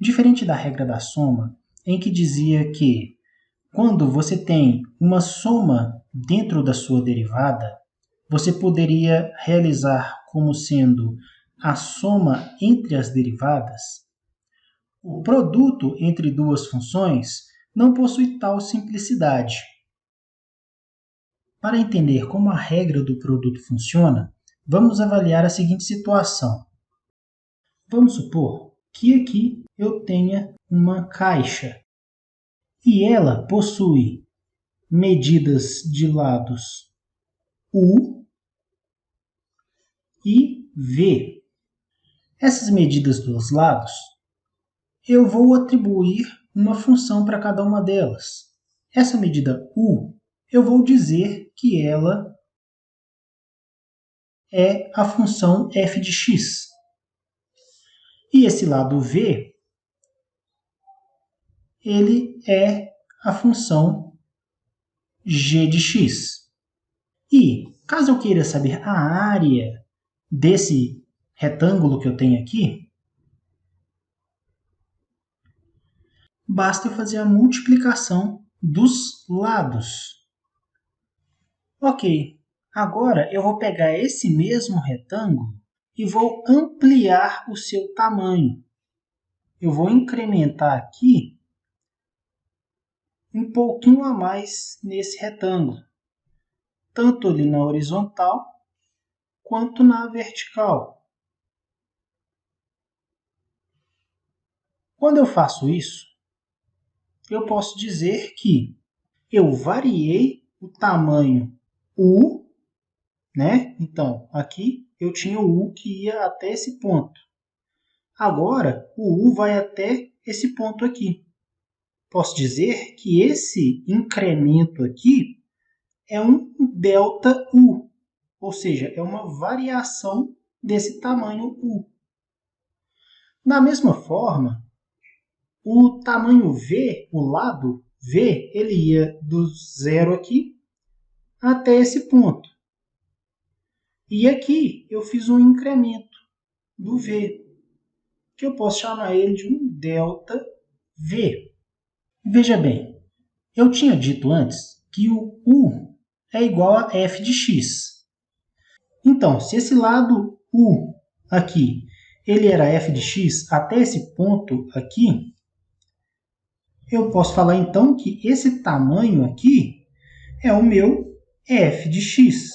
Diferente da regra da soma, em que dizia que quando você tem uma soma dentro da sua derivada, você poderia realizar como sendo a soma entre as derivadas. O produto entre duas funções não possui tal simplicidade. Para entender como a regra do produto funciona, vamos avaliar a seguinte situação. Vamos supor que aqui eu tenha uma caixa e ela possui medidas de lados U e V. Essas medidas dos lados, eu vou atribuir uma função para cada uma delas. Essa medida U, eu vou dizer que ela é a função f de x. E esse lado V, ele é a função g de x. E, caso eu queira saber a área desse retângulo que eu tenho aqui, basta eu fazer a multiplicação dos lados. Ok, agora eu vou pegar esse mesmo retângulo e vou ampliar o seu tamanho. Eu vou incrementar aqui um pouquinho a mais nesse retângulo, tanto ali na horizontal quanto na vertical. Quando eu faço isso, eu posso dizer que eu variei o tamanho U, né? Então, aqui eu tinha o U que ia até esse ponto. Agora, o U vai até esse ponto aqui. Posso dizer que esse incremento aqui é um ΔU, ou seja, é uma variação desse tamanho U. Da mesma forma, o tamanho V, o lado V, ele ia do zero aqui até esse ponto. E aqui eu fiz um incremento do V, que eu posso chamar ele de um ΔV. Veja bem, eu tinha dito antes que o U é igual a f de x. Então, se esse lado U aqui, ele era f de x até esse ponto aqui, eu posso falar então que esse tamanho aqui é o meu f de x.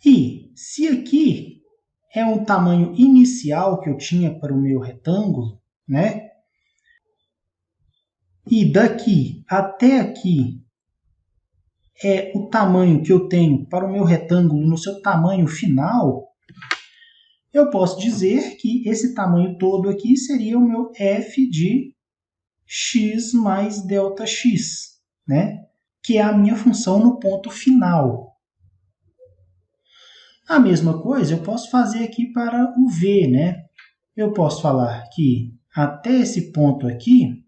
E se aqui é um tamanho inicial que eu tinha para o meu retângulo, né? E daqui até aqui é o tamanho que eu tenho para o meu retângulo no seu tamanho final, eu posso dizer que esse tamanho todo aqui seria o meu f de x mais ΔX, né? Que é a minha função no ponto final. A mesma coisa eu posso fazer aqui para o v, né? Eu posso falar que até esse ponto aqui,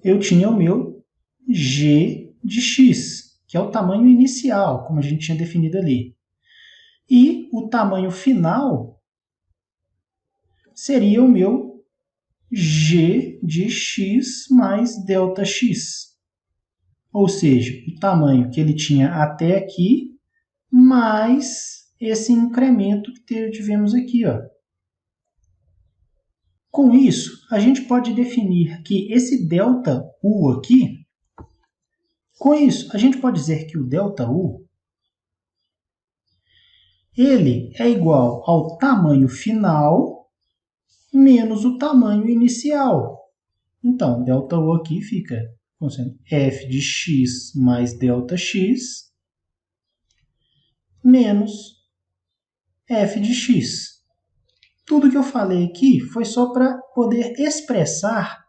eu tinha o meu g de x, que é o tamanho inicial, como a gente tinha definido ali. E o tamanho final seria o meu g de x mais ΔX. Ou seja, o tamanho que ele tinha até aqui, mais esse incremento que tivemos aqui. Ó. Com isso, a gente pode definir que esse ΔU aqui, com isso, a gente pode dizer que o ΔU ele é igual ao tamanho final menos o tamanho inicial. Então, ΔU aqui fica sendo f de x mais ΔX menos f de x. Tudo que eu falei aqui foi só para poder expressar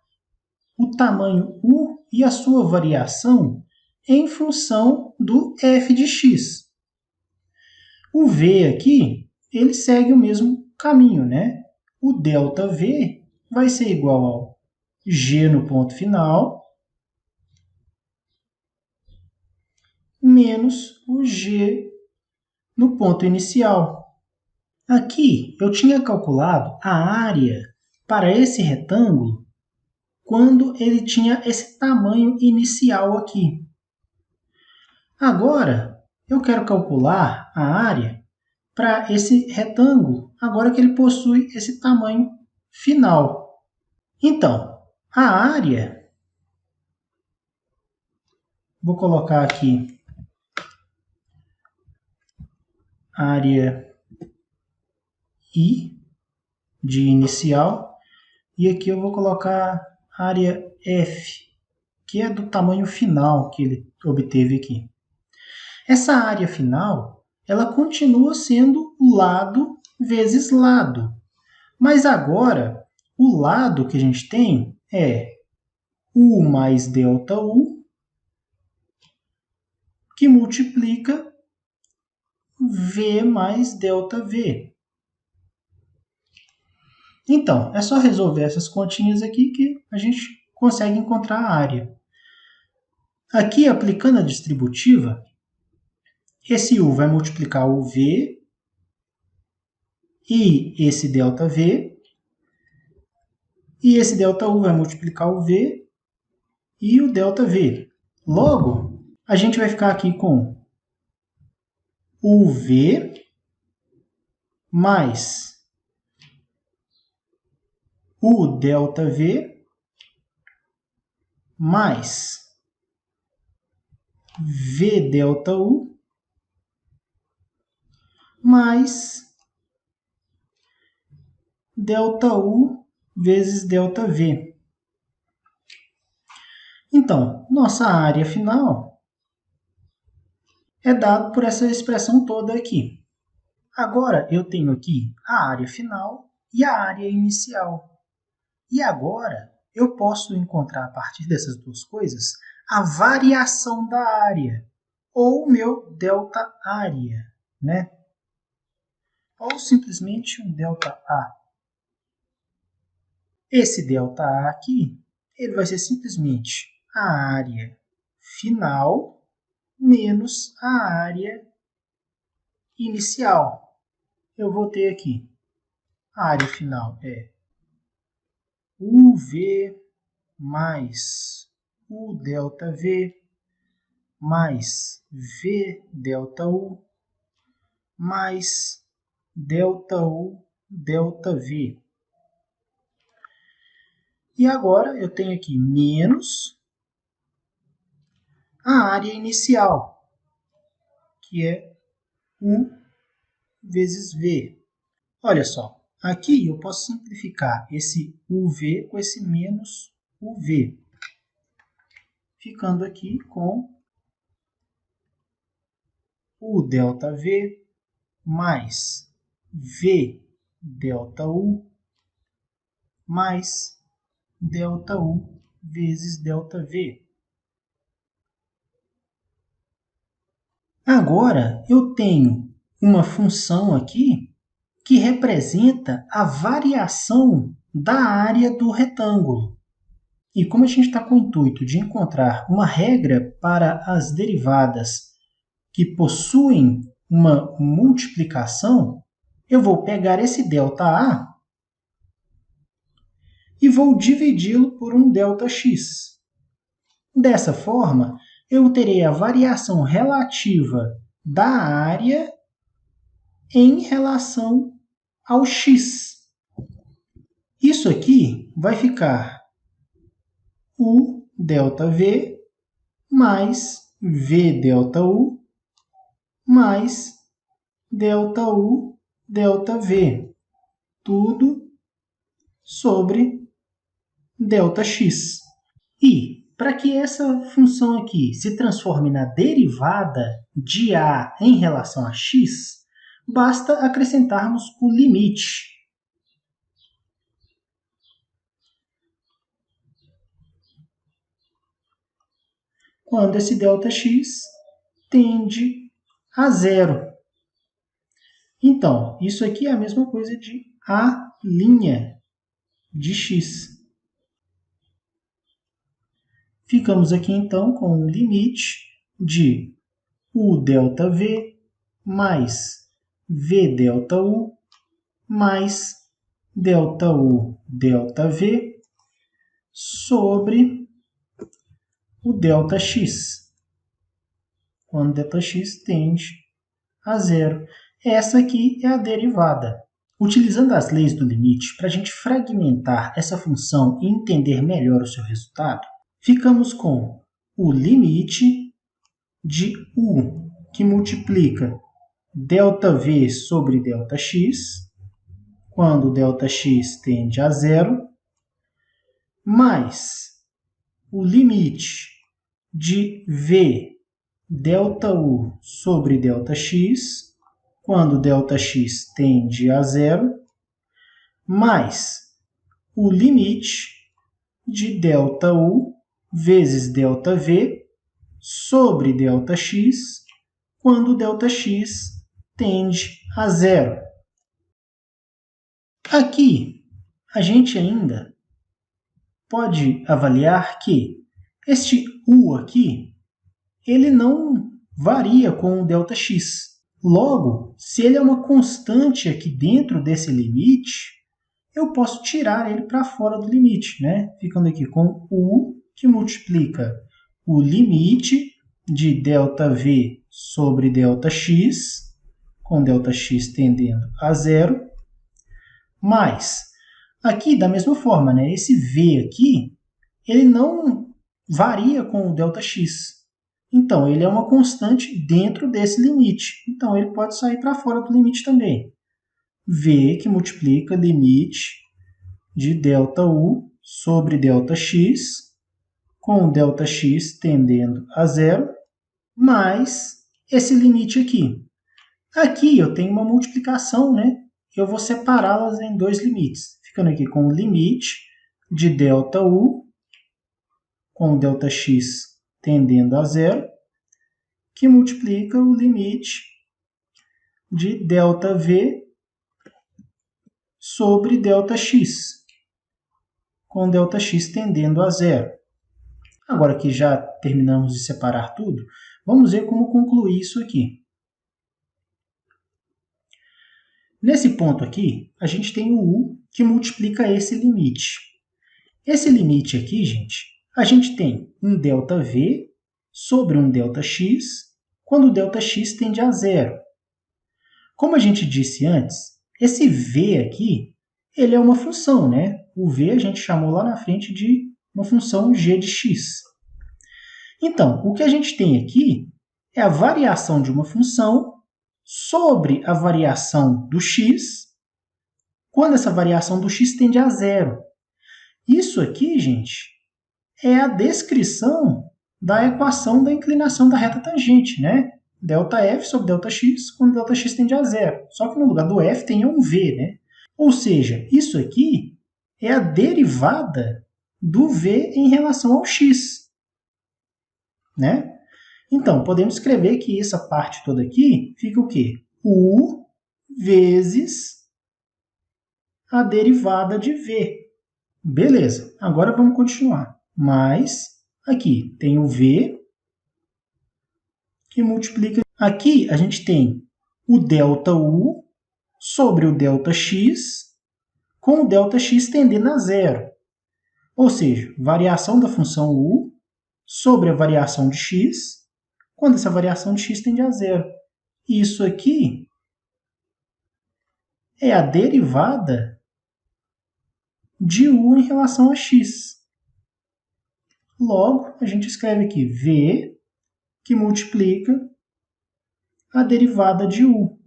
o tamanho U e a sua variação em função do f de x. O V aqui, ele segue o mesmo caminho, né? O ΔV vai ser igual ao g no ponto final menos o g no ponto inicial. Aqui eu tinha calculado a área para esse retângulo quando ele tinha esse tamanho inicial aqui. Agora, eu quero calcular a área para esse retângulo, agora que ele possui esse tamanho final. Então, a área, vou colocar aqui área I de inicial, e aqui eu vou colocar área F, que é do tamanho final que ele obteve aqui. Essa área final, ela continua sendo lado vezes lado, mas agora o lado que a gente tem é U mais ΔU, que multiplica V mais ΔV. Então, é só resolver essas continhas aqui que a gente consegue encontrar a área. Aqui, aplicando a distributiva, esse U vai multiplicar o V e esse ΔV, e esse ΔU vai multiplicar o V e o ΔV. Logo, a gente vai ficar aqui com UV mais o ΔV mais VΔU mais ΔU vezes ΔV. Então, nossa área final é dada por essa expressão toda aqui. Agora, eu tenho aqui a área final e a área inicial. E agora, eu posso encontrar, a partir dessas duas coisas, a variação da área, ou o meu delta área, né? Ou simplesmente um delta A. Esse delta A aqui, ele vai ser simplesmente a área final menos a área inicial. Eu vou ter aqui, a área final é UV mais U delta V mais V delta U mais delta U delta V. E agora eu tenho aqui menos a área inicial, que é U vezes V. Olha só, aqui eu posso simplificar esse UV com esse menos UV, ficando aqui com U delta V mais V delta U mais delta U vezes delta V. Agora eu tenho uma função aqui que representa a variação da área do retângulo. E como a gente está com o intuito de encontrar uma regra para as derivadas que possuem uma multiplicação, eu vou pegar esse ΔA e vou dividi-lo por um ΔX. Dessa forma, eu terei a variação relativa da área em relação ao x. Isso aqui vai ficar U ΔV mais V ΔU mais ΔU ΔV. Tudo sobre ΔX. E, para que essa função aqui se transforme na derivada de A em relação a x, basta acrescentarmos o limite. Quando esse ΔX tende a zero. Então, isso aqui é a mesma coisa de A' de x. Ficamos aqui, então, com o limite de U ΔV mais V ΔU mais ΔU, ΔV sobre o ΔX, quando ΔX tende a zero. Essa aqui é a derivada. Utilizando as leis do limite, para a gente fragmentar essa função e entender melhor o seu resultado, ficamos com o limite de U, que multiplica ΔV sobre ΔX, quando ΔX tende a zero, mais o limite de V ΔU sobre ΔX, quando ΔX tende a zero, mais o limite de ΔU vezes ΔV sobre ΔX, quando ΔX tende a zero. Aqui, a gente ainda pode avaliar que este U aqui, ele não varia com o ΔX. Logo, se ele é uma constante aqui dentro desse limite, eu posso tirar ele para fora do limite, né? Ficando aqui com U, que multiplica o limite de ΔV sobre ΔX, com ΔX tendendo a zero, mais, aqui da mesma forma, né? Esse V aqui, ele não varia com o ΔX. Então, ele é uma constante dentro desse limite. Então, ele pode sair para fora do limite também. V que multiplica limite de ΔU sobre ΔX, com ΔX tendendo a zero, mais esse limite aqui. Aqui eu tenho uma multiplicação, né? Eu vou separá-las em dois limites. Ficando aqui com o limite de ΔU, com ΔX tendendo a zero, que multiplica o limite de ΔV sobre ΔX, com ΔX tendendo a zero. Agora que já terminamos de separar tudo, vamos ver como concluir isso aqui. Nesse ponto aqui, a gente tem o U que multiplica esse limite. Esse limite aqui, gente, a gente tem um ΔV sobre um ΔX, quando o ΔX tende a zero. Como a gente disse antes, esse V aqui, ele é uma função, né? O V a gente chamou lá na frente de uma função g de x. Então, o que a gente tem aqui é a variação de uma função sobre a variação do x, quando essa variação do x tende a zero. Isso aqui, gente, é a descrição da equação da inclinação da reta tangente, né? ΔF sobre ΔX, quando ΔX tende a zero. Só que no lugar do F tem um V, né? Ou seja, isso aqui é a derivada do V em relação ao x, né? Então, podemos escrever que essa parte toda aqui fica o quê? U vezes a derivada de V. Beleza, agora vamos continuar. Mas, aqui tem o V, que multiplica. Aqui a gente tem o ΔU sobre o ΔX, com o ΔX tendendo a zero. Ou seja, variação da função U sobre a variação de x, quando essa variação de x tende a zero. Isso aqui é a derivada de U em relação a x. Logo, a gente escreve aqui V, que multiplica a derivada de U.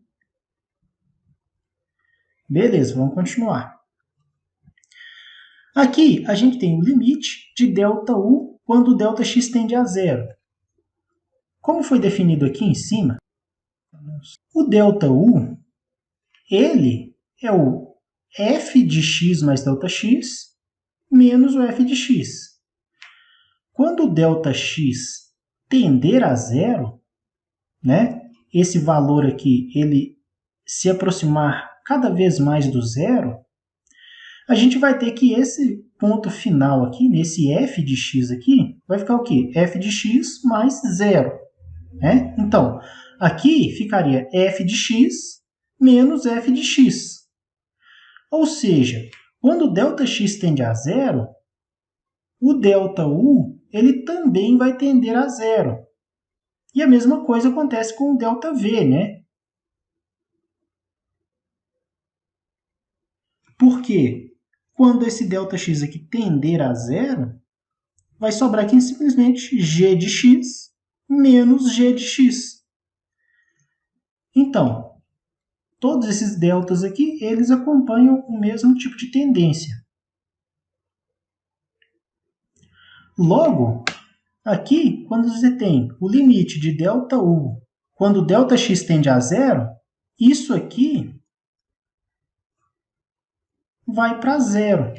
Beleza, vamos continuar. Aqui, a gente tem o limite de ΔU quando o ΔX tende a zero. Como foi definido aqui em cima, o ΔU, ele é o f de x mais ΔX menos o f de x. Quando o ΔX tender a zero, né, esse valor aqui ele se aproximar cada vez mais do zero, a gente vai ter que esse ponto final aqui, nesse f de x aqui, vai ficar o quê? F de x mais zero. Né? Então, aqui ficaria f de x menos f de x. Ou seja, quando o ΔX tende a zero, o ΔU ele também vai tender a zero. E a mesma coisa acontece com o ΔV, né? Porque quando esse ΔX aqui tender a zero, vai sobrar aqui simplesmente g de x menos g de x. Então, todos esses deltas aqui, eles acompanham o mesmo tipo de tendência. Logo, aqui, quando você tem o limite de ΔU, quando o ΔX tende a zero, isso aqui vai para zero.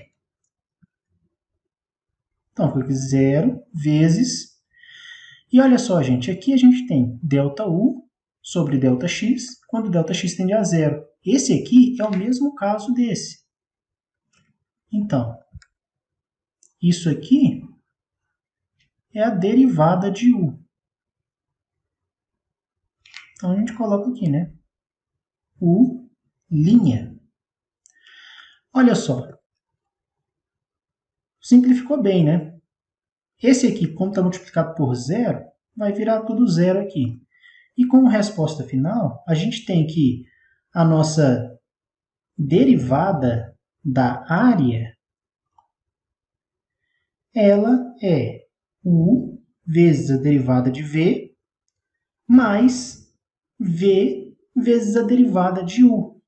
Então, fica zero vezes... E olha só, gente, aqui a gente tem ΔU sobre ΔX, quando ΔX tende a zero. Esse aqui é o mesmo caso desse. Então, isso aqui é a derivada de U. Então, a gente coloca aqui, né? U'. Olha só. Simplificou bem, né? Esse aqui, como está multiplicado por zero, vai virar tudo zero aqui. E como resposta final, a gente tem que a nossa derivada da área, ela é U vezes a derivada de V, mais V vezes a derivada de U.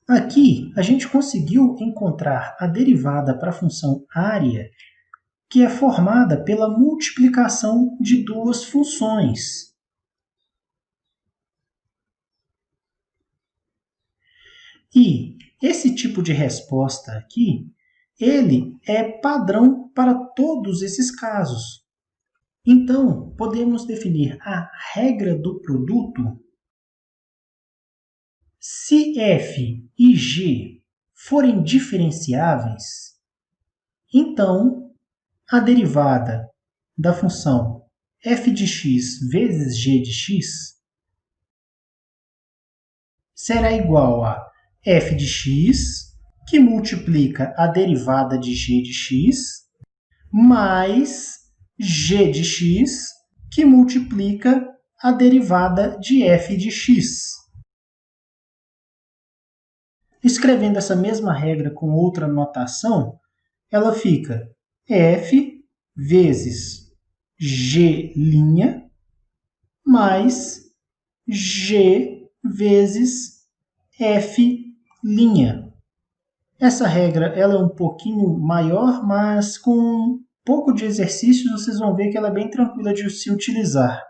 Aqui, a gente conseguiu encontrar a derivada para a função área, que é formada pela multiplicação de duas funções. E esse tipo de resposta aqui, ele é padrão para todos esses casos. Então, podemos definir a regra do produto. Se f e g forem diferenciáveis, então a derivada da função f de x vezes g de x será igual a f de x, que multiplica a derivada de g de x, mais g de x, que multiplica a derivada de f de x. Escrevendo essa mesma regra com outra notação, ela fica f vezes g' mais g vezes f'. Essa regra ela é um pouquinho maior, mas com um pouco de exercícios vocês vão ver que ela é bem tranquila de se utilizar.